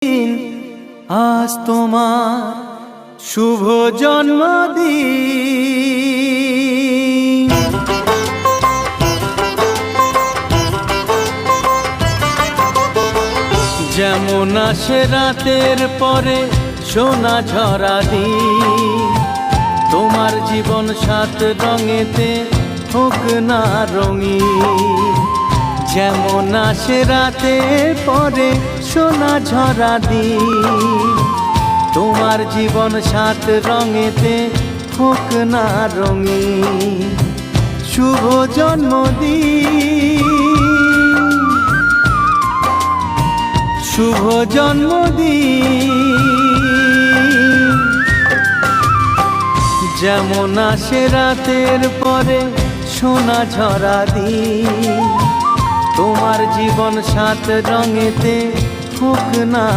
আজ তোমার শুভ জন্মদিন। যেমন আসে রাতের পরে সোনা ঝরা দিন, তোমার জীবন সাত রঙেতে হোক না রঙিন। যেমন আসে রাতের পরে সোনা ঝরা দিন, তোমার জীবন সাত রঙেতে হোক না রঙিন। শুভ জন্মদিন, শুভ জন্মদিন। যেমন আসে রাতের পরে সোনা ঝরা দিন, তোমার জীবন সাত রঙেতে হোক না